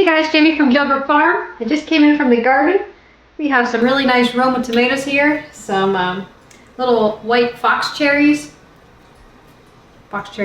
Hey guys, Jamie from Guildbrook Farm. I just came in from the garden. We have some really nice Roma tomatoes here, some little white fox cherry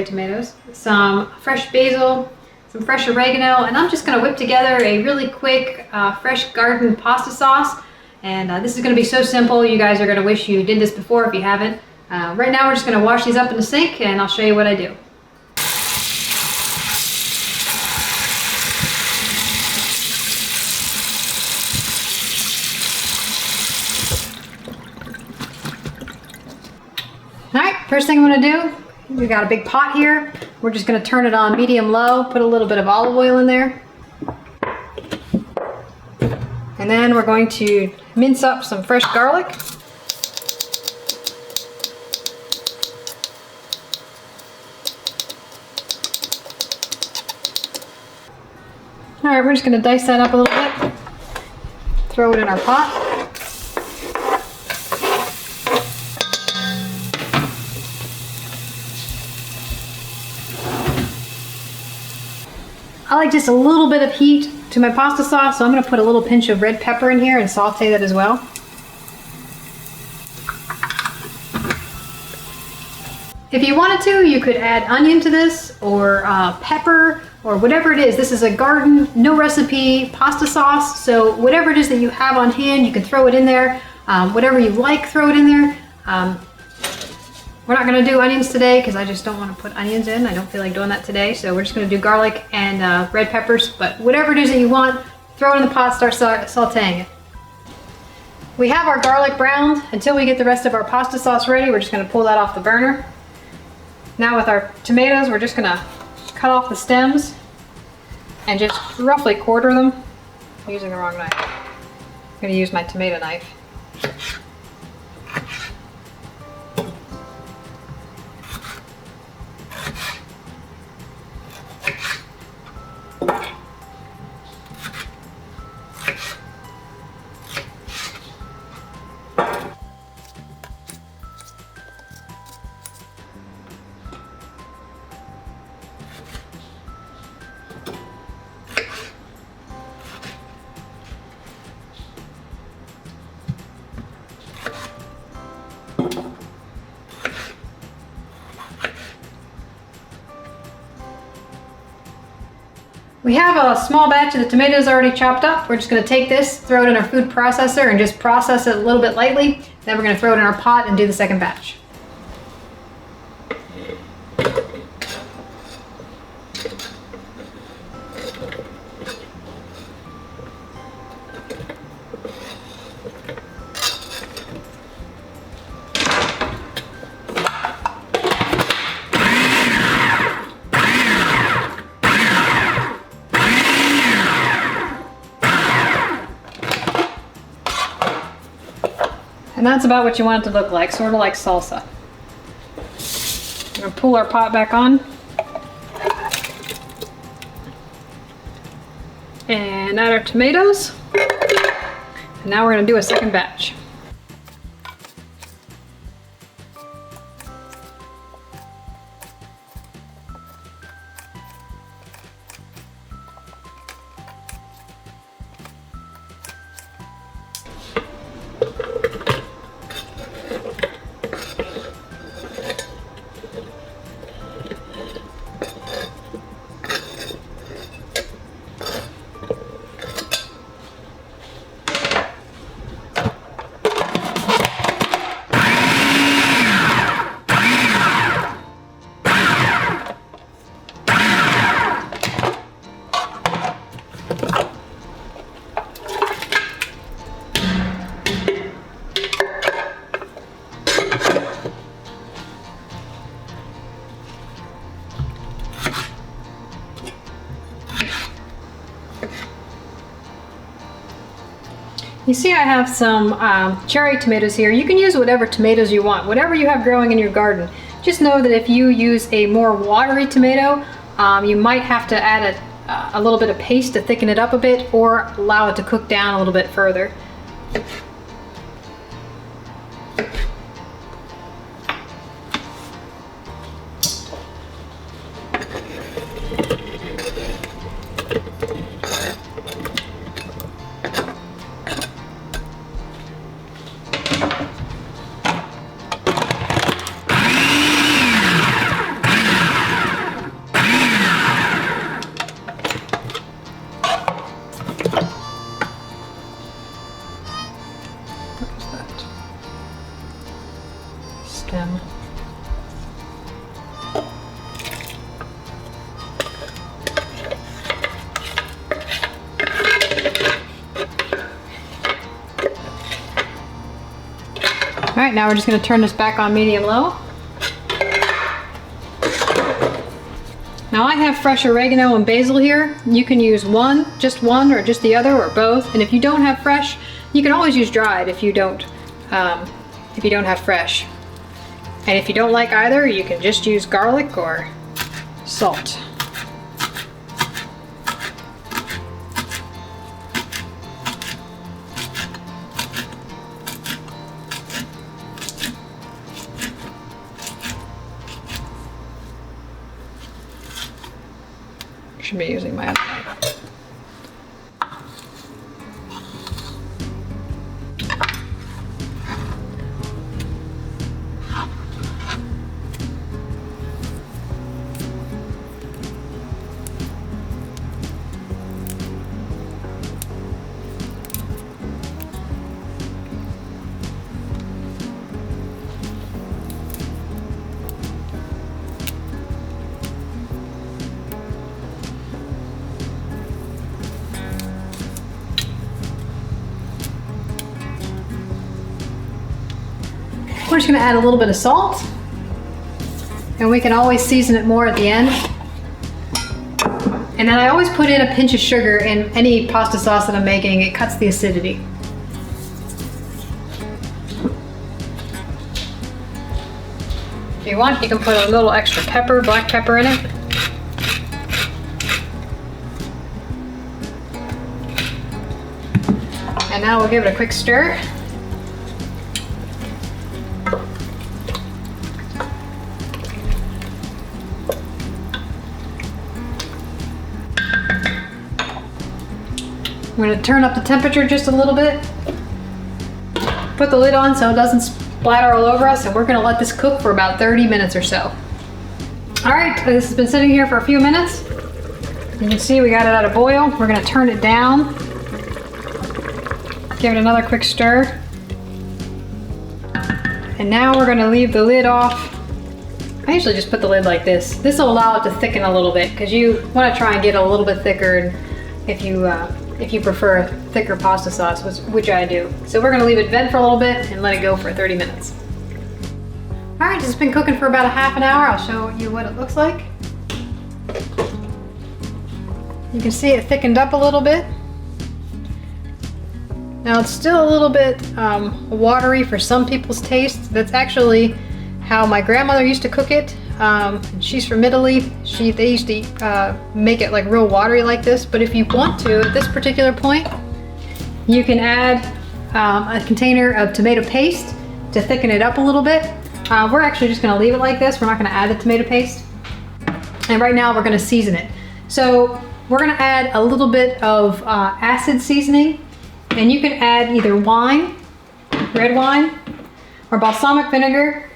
tomatoes, some fresh basil, some fresh oregano, and I'm just going to whip together a really quick fresh garden pasta sauce. And this is going to be so simple, you guys are going to wish you did this before if you haven't. Right now we're just going to wash these up in the sink and I'll show you what I do. Alright, first thing I'm going to do, we got a big pot here. We're just going to turn it on medium-low, put a little bit of olive oil in there. And then we're going to mince up some fresh garlic. Alright, we're just going to dice that up a little bit. Throw it in our pot. I like just a little bit of heat to my pasta sauce, so I'm going to put a little pinch of red pepper in here and saute that as well. If you wanted to, you could add onion to this, or pepper, or whatever it is. This is a garden, no recipe pasta sauce, so whatever it is that you have on hand, you can throw it in there. Whatever you like, throw it in there. We're not going to do onions today because I just don't want to put onions in. I don't feel like doing that today. So we're just going to do garlic and red peppers. But whatever it is that you want, throw it in the pot, start sauteing it. We have our garlic browned. Until we get the rest of our pasta sauce ready, we're just going to pull that off the burner. Now with our tomatoes, we're just going to cut off the stems and just roughly quarter them. I'm using the wrong knife. I'm going to use my tomato knife. We have a small batch of the tomatoes already chopped up. We're just going to take this, throw it in our food processor, and just process it a little bit lightly. Then we're going to throw it in our pot and do the second batch. And that's about what you want it to look like, sort of like salsa. We're going to pull our pot back on. And add our tomatoes. And now we're going to do a second batch. You see I have some cherry tomatoes here. You can use whatever tomatoes you want, whatever you have growing in your garden. Just know that if you use a more watery tomato, you might have to add a little bit of paste to thicken it up a bit, or allow it to cook down a little bit further. Stem. All right, now we're just going to turn this back on medium-low. Now I have fresh oregano and basil here. You can use just one, or just the other, or both. And if you don't have fresh, you can always use dried if you don't have fresh. And if you don't like either, you can just use garlic or salt. Should be using my other knife. We're just going to add a little bit of salt, and we can always season it more at the end. And then I always put in a pinch of sugar in any pasta sauce that I'm making. It cuts the acidity. If you want, you can put a little extra pepper, black pepper in it. And now we'll give it a quick stir. I'm going to turn up the temperature just a little bit. Put the lid on so it doesn't splatter all over us, and we're going to let this cook for about 30 minutes or so. Alright, this has been sitting here for a few minutes. You can see we got it at a boil. We're going to turn it down. Give it another quick stir. And now we're going to leave the lid off. I usually just put the lid like this. This will allow it to thicken a little bit because you want to try and get a little bit thicker, and if you prefer a thicker pasta sauce, which I do. So we're gonna leave it vent for a little bit and let it go for 30 minutes. All right, it's been cooking for about a half an hour. I'll show you what it looks like. You can see it thickened up a little bit. Now it's still a little bit watery for some people's taste. That's actually how my grandmother used to cook it. She's from Italy. They used to make it like real watery like this, but if you want to, at this particular point, you can add a container of tomato paste to thicken it up a little bit. We're actually just gonna leave it like this. We're not gonna add the tomato paste. And right now we're gonna season it. So we're gonna add a little bit of acid seasoning, and you can add either wine, red wine, or balsamic vinegar.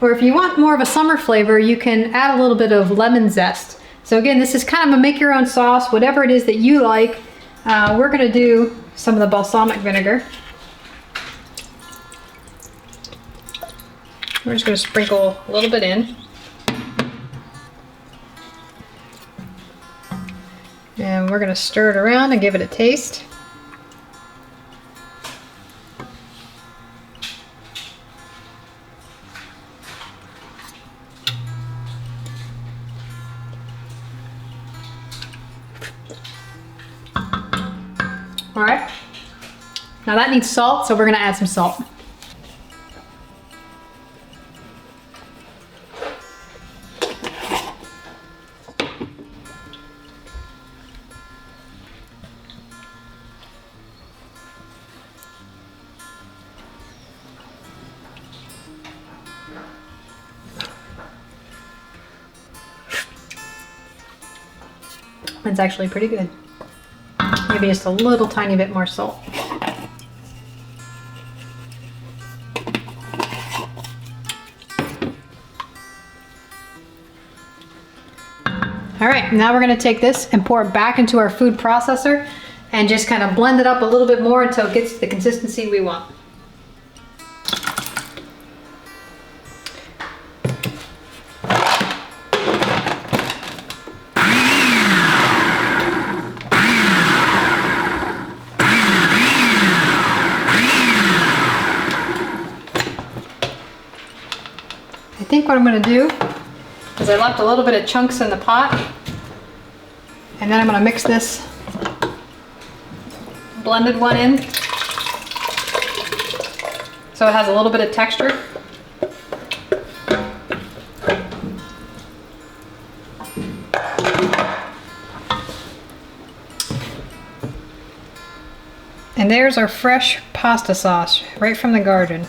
Or if you want more of a summer flavor, you can add a little bit of lemon zest. So again, this is kind of a make your own sauce, whatever it is that you like. We're gonna do some of the balsamic vinegar. We're just gonna sprinkle a little bit in. And we're gonna stir it around and give it a taste. All right, now that needs salt, so we're gonna add some salt. It's actually pretty good. Maybe just a little tiny bit more salt. All right, now we're gonna take this and pour it back into our food processor and just kind of blend it up a little bit more until it gets to the consistency we want. I think what I'm gonna do is I left a little bit of chunks in the pot, and then I'm gonna mix this blended one in so it has a little bit of texture. And there's our fresh pasta sauce right from the garden.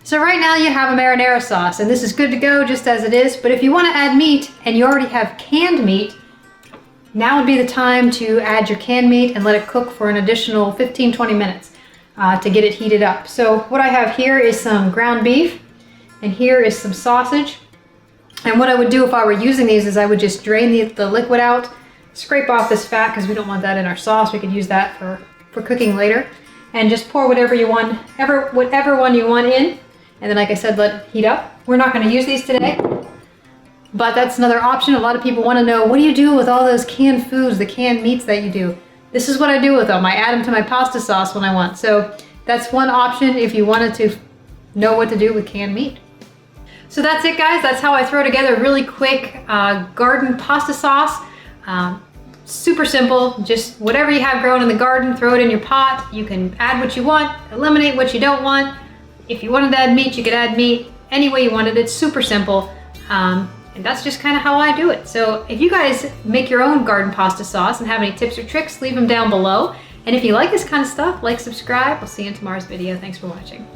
So right now you have a marinara sauce, and this is good to go just as it is, but if you want to add meat and you already have canned meat, now would be the time to add your canned meat and let it cook for an additional 15-20 minutes to get it heated up. So what I have here is some ground beef, and here is some sausage. And what I would do if I were using these is I would just drain the liquid out, scrape off this fat because we don't want that in our sauce. We could use that for cooking later. And just pour whatever you want, whatever one you want in. And then, like I said, let it heat up. We're not going to use these today, but that's another option. A lot of people want to know, what do you do with all those canned foods, the canned meats that you do? This is what I do with them. I add them to my pasta sauce when I want. So that's one option if you wanted to know what to do with canned meat. So that's it, guys. That's how I throw together a really quick garden pasta sauce. Super simple, just whatever you have growing in the garden, throw it in your pot. You can add what you want, eliminate what you don't want. If you wanted to add meat, you could add meat any way you wanted. It's super simple. And that's just kind of how I do it. So if you guys make your own garden pasta sauce and have any tips or tricks, leave them down below. And if you like this kind of stuff, like, subscribe. We'll see you in tomorrow's video. Thanks for watching.